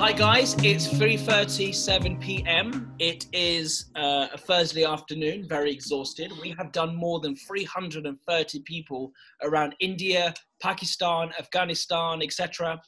Hi guys, it's 3:37 p.m. It is a Thursday afternoon, very exhausted. We have done more than 330 people around India, Pakistan, Afghanistan, etc.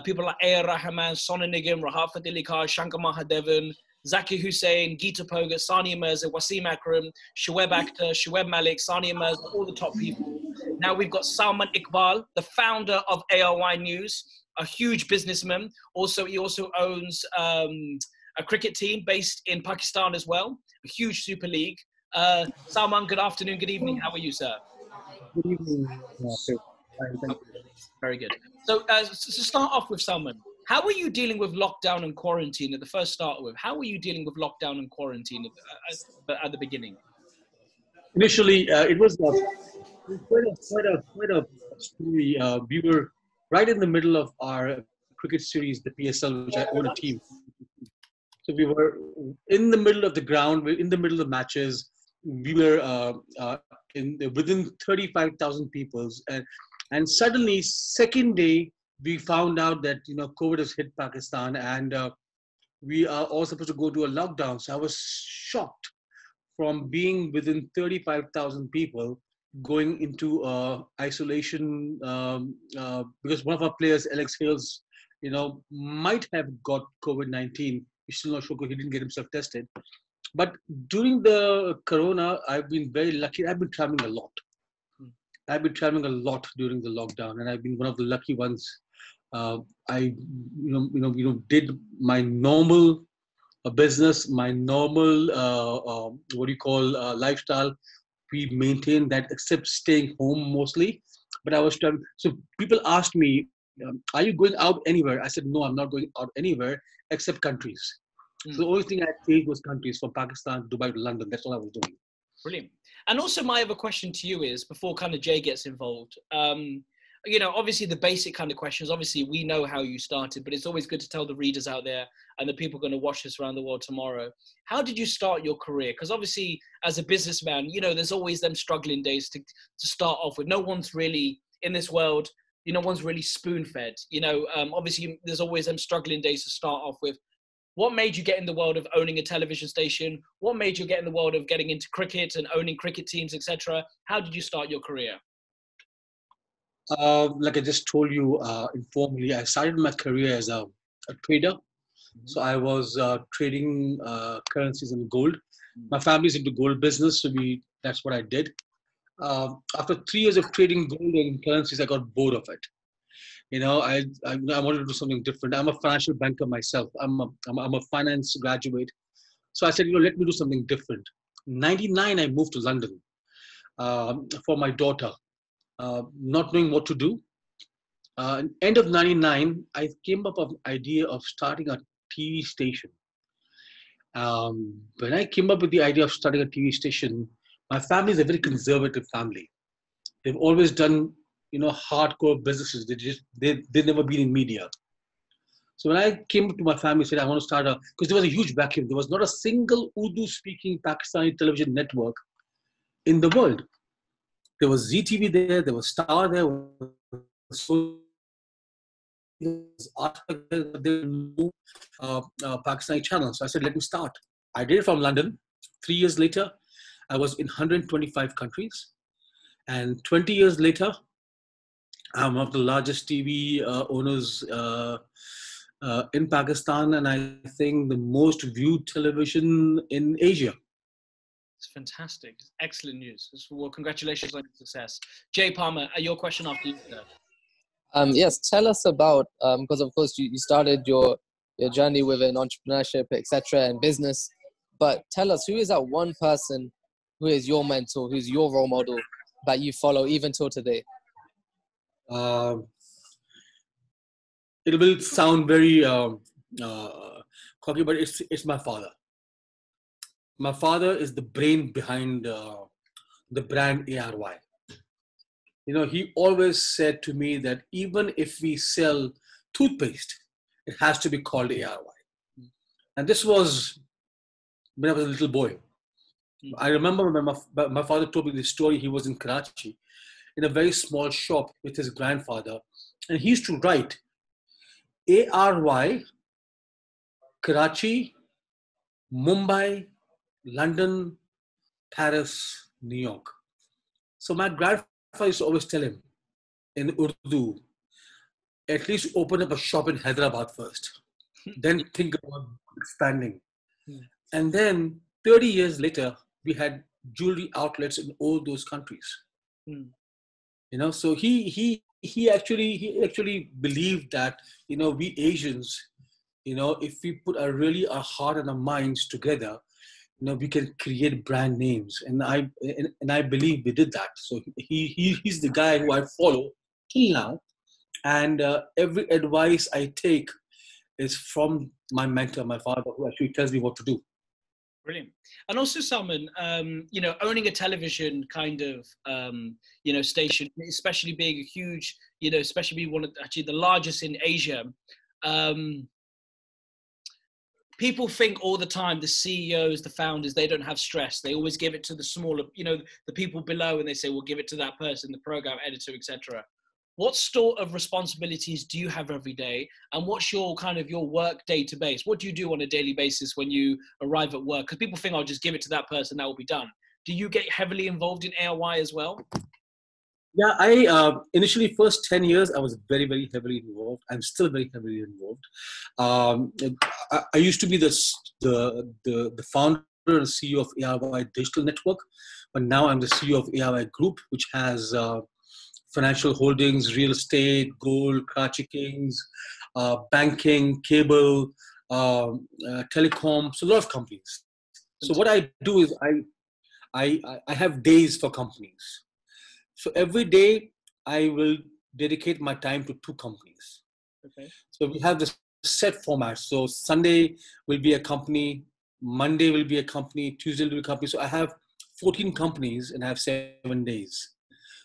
People like A R Rahman, Sonu Nigam, Rahat Fateh Ali Khan, Shankar Mahadevan, Yasir Hussain, Geeta Pogat, Sania Mirza, Wasim Akram, Shoaib Akhtar, Shoaib Malik, Sania Mirza, all the top people. Now we've got Salman Iqbal, the founder of ARY News, a huge businessman. He also owns a cricket team based in Pakistan as well, a huge super league. Salman, good afternoon, good evening. How are you, sir? Good evening. Fine, thank you. Very good. So to start off with, Salman, how are you dealing with lockdown and quarantine at the first start with? How were you dealing with lockdown and quarantine at the beginning? Initially, it was quite a story. We were right in the middle of our cricket series, the PSL, which I own a team. So we were in the middle of the ground, in the middle of matches. We were within 35,000 people, and suddenly, second day, we found out that COVID has hit Pakistan, and we are all supposed to go to a lockdown. So I was shocked from being within 35,000 people going into isolation because one of our players, Alex Hales, might have got COVID-19. We're still not sure because he didn't get himself tested. But during the corona, I've been very lucky. I've been traveling a lot. I've been traveling a lot during the lockdown, and I've been one of the lucky ones. I did my normal business, my normal lifestyle. We maintained that, except staying home mostly. But I was traveling. So people asked me, "Are you going out anywhere?" I said, "No, I'm not going out anywhere except countries." So the only thing I changed was countries, from Pakistan, Dubai to London. That's all I was doing. Brilliant. And also my other question to you is, before kind of Jay gets involved, obviously the basic kind of questions, obviously we know how you started, but it's always good to tell the readers out there and the people going to watch this around the world tomorrow. How did you start your career? Because obviously as a businessman, there's always them struggling days to start off with. No one's really in this world, no one's really spoon-fed. Obviously there's always them struggling days to start off with. What made you get in the world of owning a television station? What made you get in the world of getting into cricket and owning cricket teams, etc.? How did you start your career? Like I just told you informally, I started my career as a trader. So I was trading currencies and gold. My family's into gold business, so that's what I did. After 3 years of trading gold and currencies, I got bored of it. I wanted to do something different. I'm a financial banker myself. I'm a finance graduate. So I said, let me do something different. In '99, I moved to London for my daughter, not knowing what to do. End of '99, I came up with the idea of starting a TV station. When I came up with the idea of starting a TV station, my family is a very conservative family. They've always done hardcore businesses. They've never been in media. So when I came to my family and said, I want to start because there was a huge vacuum. There was not a single Urdu-speaking Pakistani television network in the world. There was ZTV there, there was Star there, there were no Pakistani channels. So I said, let me start. I did it from London. 3 years later, I was in 125 countries. And 20 years later, I'm one of the largest TV owners in Pakistan, and I think the most viewed television in Asia. It's fantastic. It's excellent news. Well, congratulations on your success. Jay Palmer, your question after you, sir. Yes, tell us about, because of course you started your journey within entrepreneurship, etc., and business, but tell us, who is that one person who is your mentor, who's your role model that you follow even till today? It will sound very cocky, but it's my father. My father is the brain behind the brand ARY. He always said to me that even if we sell toothpaste, it has to be called ARY. And this was when I was a little boy. I remember when my father told me this story. He was in Karachi in a very small shop with his grandfather, and he used to write ARY Karachi, Mumbai, London, Paris, New York. So my grandfather used to always tell him in Urdu, at least open up a shop in Hyderabad first, then think about expanding. And then 30 years later, we had jewelry outlets in all those countries. You know, so he actually believed that, you know, we Asians, you know, if we put our heart and our minds together, you know, we can create brand names. And I believe we did that. So he's the guy who I follow till now. And every advice I take is from my mentor, my father, who actually tells me what to do. Brilliant. And also, Salman, you know, owning a television kind of, you know, station, especially being a huge, you know, especially being one of actually the largest in Asia. People think all the time the CEOs, the founders, they don't have stress. They always give it to the smaller, you know, the people below, and they say, we'll give it to that person, the program editor, etc. What sort of responsibilities do you have every day? And what's your kind of your work database? What do you do on a daily basis when you arrive at work? Because people think, I'll just give it to that person, that will be done. Do you get heavily involved in ARY as well? Yeah, I initially first 10 years, I was very, very heavily involved. I'm still very heavily involved. I used to be the founder and CEO of ARY Digital Network, but now I'm the CEO of ARY Group, which has financial holdings, real estate, gold, Karachi Kings, banking, cable, telecom, so a lot of companies. So what I do is I have days for companies. So every day I will dedicate my time to 2 companies. Okay. So we have this set format. So Sunday will be a company, Monday will be a company, Tuesday will be a company. So I have 14 companies and I have 7 days.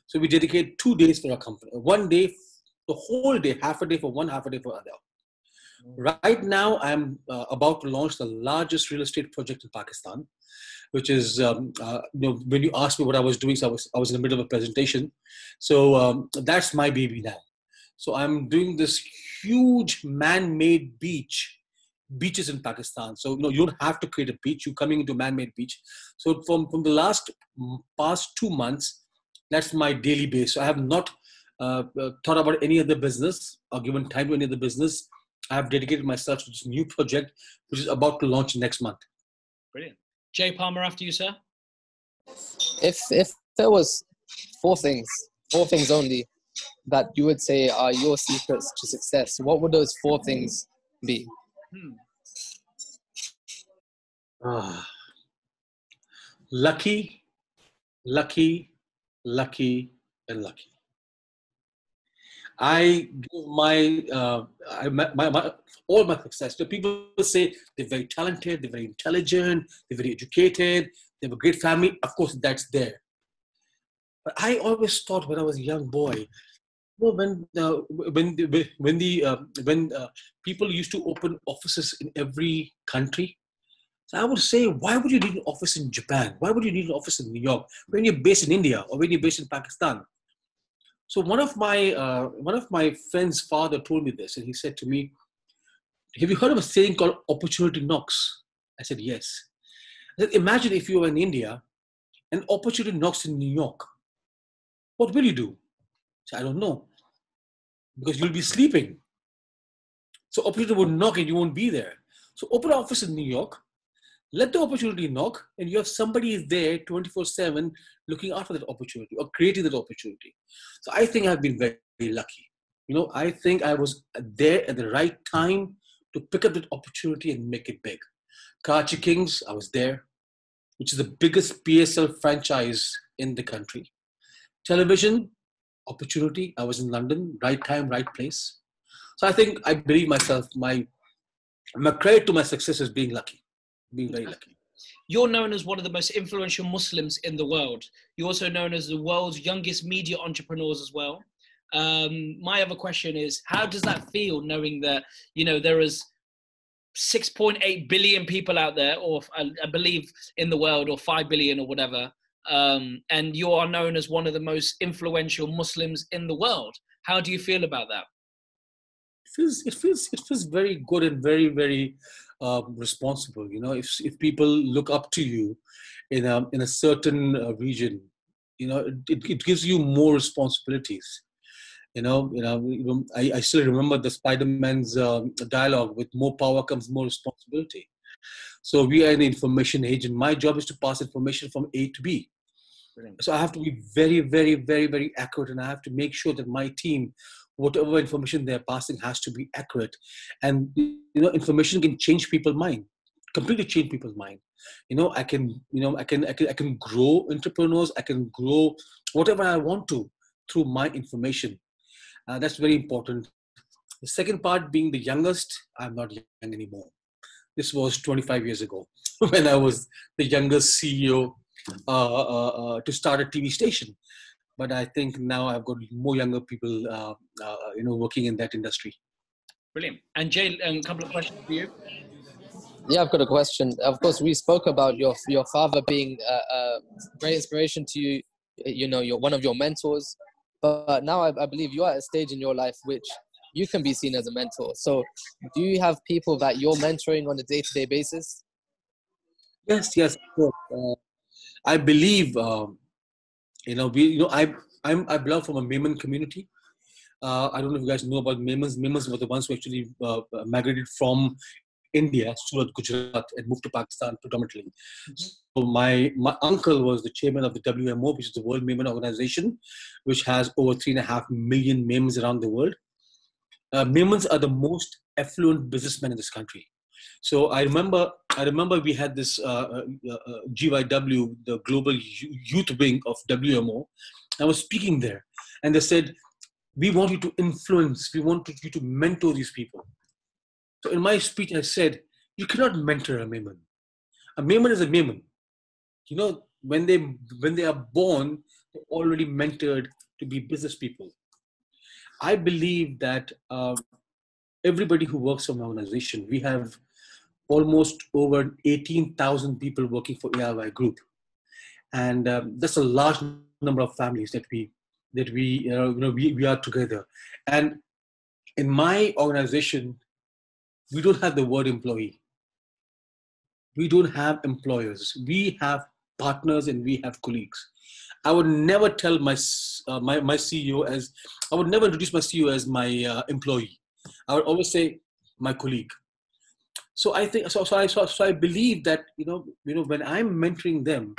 So we dedicate 2 days for a company. 1 day, the whole day, half a day for one, half a day for other. Right now, I'm about to launch the largest real estate project in Pakistan, which is, you know, when you asked me what I was doing, so I was in the middle of a presentation. So that's my baby now. So I'm doing this huge man-made beaches in Pakistan. So no, you don't have to create a beach. You're coming into a man-made beach. So from the past 2 months, that's my daily base. So I have not thought about any other business or given time to any other business. I have dedicated myself to this new project, which is about to launch next month. Brilliant. Jay Palmer, after you, sir. If there was 4 things only that you would say are your secrets to success, what would those 4 things be? Lucky, lucky, lucky, and lucky. I give all my success to people who say they're very talented, they're very intelligent, they're very educated, they have a great family. Of course, that's there. But I always thought when I was a young boy, you know, when people used to open offices in every country, so I would say, why would you need an office in Japan? Why would you need an office in New York when you're based in India or when you're based in Pakistan? So one of my friend's father told me this, and he said to me, "Have you heard of a saying called opportunity knocks?" I said, "Yes." I said, "Imagine if you were in India and opportunity knocks in New York. What will you do?" I said, "I don't know, because you'll be sleeping. So opportunity would knock and you won't be there. So open an office in New York, let the opportunity knock, and you have somebody there 24/7 looking after that opportunity or creating that opportunity." So I think I've been very, very lucky. You know, I think I was there at the right time to pick up that opportunity and make it big. Karachi Kings, I was there, which is the biggest PSL franchise in the country. Television, opportunity, I was in London, right time, right place. So I believe myself, my credit to my success is being lucky, being very lucky. You're known as one of the most influential Muslims in the world. You're also known as the world's youngest media entrepreneurs as well. My other question is, how does that feel knowing that, you know, there is 6.8 billion people out there, or I believe in the world, or 5 billion or whatever, and you are known as one of the most influential Muslims in the world. How do you feel about that? It feels very good and very, very responsible. If people look up to you in a certain region, it gives you more responsibilities. I still remember the Spider-Man's dialogue: with more power comes more responsibility. So we are an information age, and my job is to pass information from A to B. Brilliant. So I have to be very, very, very, very accurate, and I have to make sure that my team, whatever information they're passing, has to be accurate. And information can change people's mind, completely change people's mind. I can grow entrepreneurs. I can grow whatever I want to through my information. That's very important. The second part, being the youngest, I'm not young anymore. This was 25 years ago when I was the youngest CEO to start a TV station. But I think now I've got more younger people, working in that industry. Brilliant. And Jay, a couple of questions for you. Yeah, I've got a question. Of course, we spoke about your father being a great inspiration to you. You're one of your mentors. But now I believe you're at a stage in your life which you can be seen as a mentor. So do you have people that you're mentoring on a day-to-day basis? Yes. I believe, I belong from a Maiman community. I don't know if you guys know about Maimans. Maimans were the ones who actually migrated from India, Surat, Gujarat, and moved to Pakistan predominantly. So my uncle was the chairman of the WMO, which is the World Maiman Organization, which has over 3.5 million Maimans around the world. Maimans are the most affluent businessmen in this country. So I remember we had this GYW, the global youth wing of WMO. I was speaking there, and they said, we want you to influence, we want you to mentor these people. So in my speech, I said, you cannot mentor a Maiman. A Maiman is a Maiman. When they are born, they're already mentored to be business people. I believe that everybody who works for my organization, we have almost over 18,000 people working for ARY Group. And that's a large number of families that we are together. And in my organization, we don't have the word employee. We don't have employers. We have partners and we have colleagues. I would never tell my CEO as, I would never introduce my CEO as my employee. I would always say my colleague. So I think, so I believe that, when I'm mentoring them,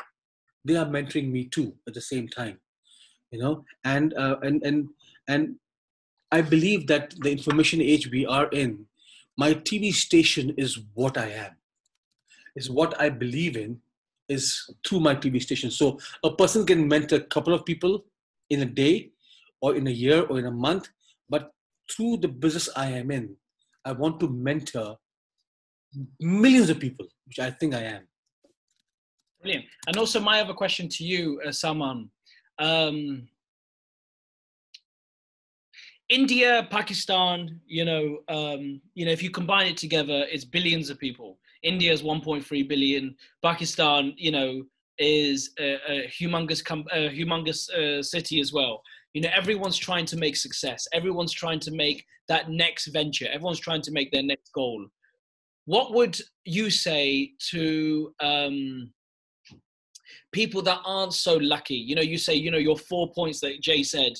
they are mentoring me too at the same time, and I believe that the information age we are in, my TV station is what I am, is what I believe in, is through my TV station. So a person can mentor a couple of people in a day or in a year or in a month, but through the business I am in, I want to mentor millions of people, which I think I am. Brilliant. And also my other question to you, Salman. India, Pakistan, if you combine it together, it's billions of people. India is 1.3 billion. Pakistan, is a humongous city as well. Everyone's trying to make success. Everyone's trying to make that next venture. Everyone's trying to make their next goal. What would you say to people that aren't so lucky? You say, your 4 points that Jay said,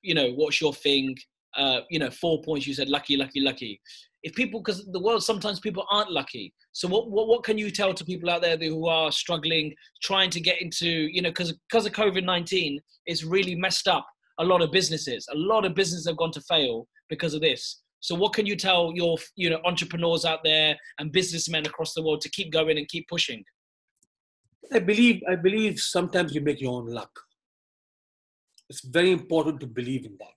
what's your thing? 4 points, you said lucky. If people, because the world, sometimes people aren't lucky. So what can you tell to people out there who are struggling, trying to get into, because of COVID-19, it's really messed up a lot of businesses. A lot of businesses have gone to fail because of this. So what can you tell your, entrepreneurs out there and businessmen across the world to keep going and keep pushing? I believe sometimes you make your own luck. It's very important to believe in that.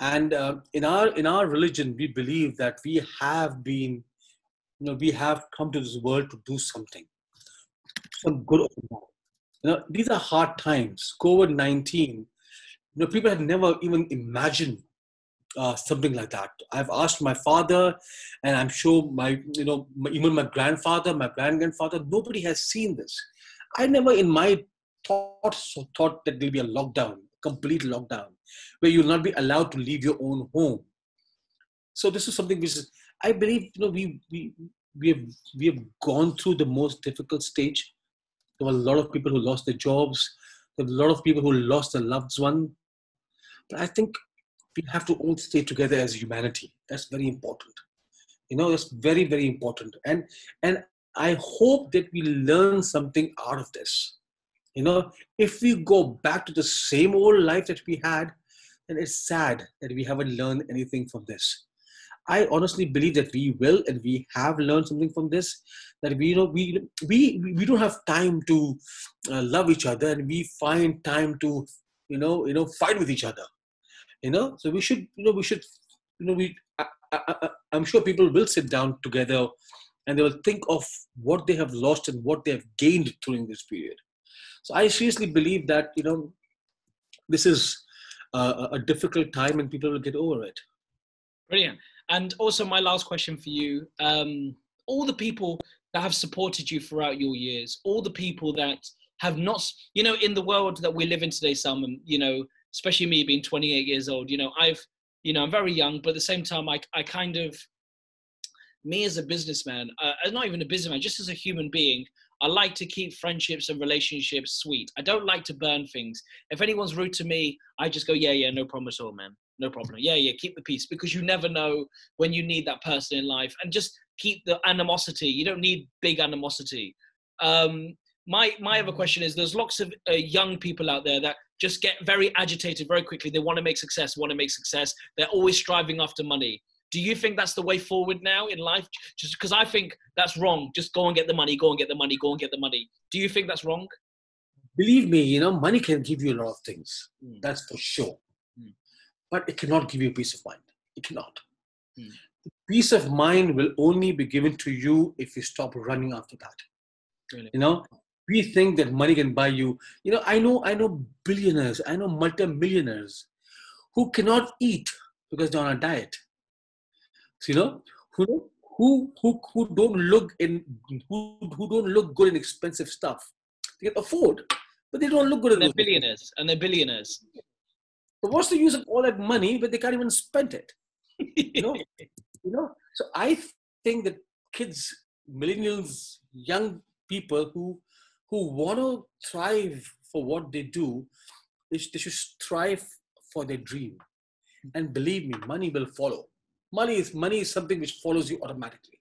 And in our religion, we believe that we have been, we have come to this world to do something, some good or bad. These are hard times. COVID-19, people had never even imagined something like that. I've asked my father, and I'm sure even my grandfather, my grandfather, nobody has seen this. I never in my thoughts thought that there'll be a lockdown, complete lockdown, where you'll not be allowed to leave your own home. So this is something which is, I believe, we have gone through the most difficult stage. There were a lot of people who lost their jobs. There were a lot of people who lost their loved one. But I think we have to all stay together as humanity. That's very important. That's very, very important. And I hope that we learn something out of this. If we go back to the same old life that we had, then it's sad that we haven't learned anything from this. I honestly believe that we will, and we have learned something from this. That we don't have time to love each other, and we find time to fight with each other. So we should I'm sure people will sit down together, and they will think of what they have lost and what they have gained during this period. So I seriously believe that this is a difficult time, and people will get over it. Brilliant. And also my last question for you, all the people that have supported you throughout your years, all the people that have not, in the world that we live in today, Salman, especially me being 28 years old, I'm very young, but at the same time, I kind of, me as a businessman, not even a businessman, just as a human being, I like to keep friendships and relationships sweet. I don't like to burn things. If anyone's rude to me, I just go, yeah, no problem at all, man. No problem. Yeah, keep the peace, because you never know when you need that person in life. And just keep the animosity. You don't need big animosity. My other question is, there's lots of young people out there that just get very agitated very quickly. They want to make success. They're always striving after money. Do you think that's the way forward now in life? Just because I think that's wrong. Just go and get the money, go and get the money, go and get the money. Do you think that's wrong? Believe me, money can give you a lot of things. That's for sure. But it cannot give you peace of mind. It cannot. The peace of mind will only be given to you if you stop running after that. Really? We think that money can buy you. I know billionaires, I know multimillionaires who cannot eat because they're on a diet. So, who don't look good in expensive stuff. They can afford, but they don't look good. They're billionaires, and they're billionaires. So what's the use of all that money, but they can't even spend it? So I think that kids, millennials, young people who want to thrive for what they do, they should strive for their dream. And believe me, money will follow. Money is something which follows you automatically.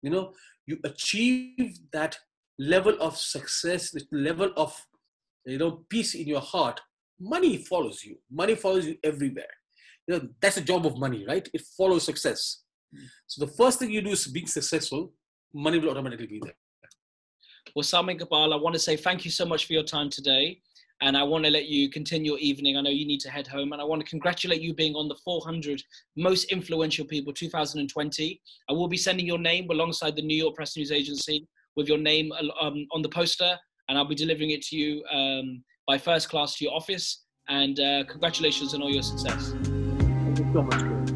You achieve that level of success, this level of peace in your heart. Money follows you. Money follows you everywhere. That's the job of money, right? It follows success. So the first thing you do is being successful. Money will automatically be there. Well, Salman Iqbal, I want to say thank you so much for your time today. And I want to let you continue your evening. I know you need to head home. And I want to congratulate you being on the 400 most influential people 2020. I will be sending your name alongside the New York Press News Agency with your name on the poster. And I'll be delivering it to you by first class to your office. And congratulations on all your success. Thank you so much.